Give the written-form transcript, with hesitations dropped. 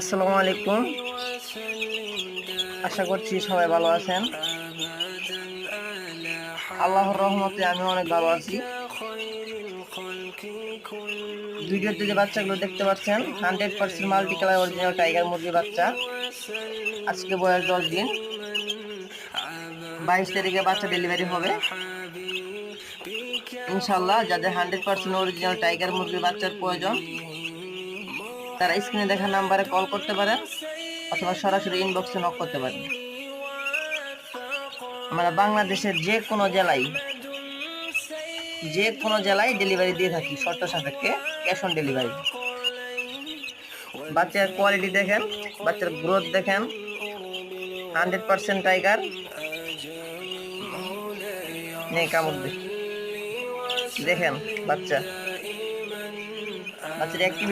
আসসালামু আলাইকুম। আশা করছি সবাই ভালো আছেন। আল্লাহর রহমতে আমি অনেক ভালো আছি। ভিডিওতে যে বাচ্চাগুলো দেখতে পাচ্ছেন 100% মাল্টি কালার অরিজিনাল টাইগার মুরগির বাচ্চা। আজকে বয়স 10 দিন। 22 তারিখে বাচ্চা ডেলিভারি হবে ইনশাল্লাহ। যাদের 100% অরিজিনাল টাইগার মুরগির বাচ্চার প্রয়োজন তারা স্ক্রিনে দেখা নাম্বারে কল করতে পারেন অথবা সরাসরি ইনবক্সে নক করতে পারেন। আমরা বাংলাদেশের যে কোনো জেলায় ডেলিভারি দিয়ে থাকি শর্ত সাপেক্ষে, ক্যাশ অন ডেলিভারি। বাচ্চার কোয়ালিটি দেখেন, বাচ্চার গ্রোথ দেখেন, 100% টাইগার। নেই কামড় দেখেন বাচ্চার অ্যাক্টিভিটি।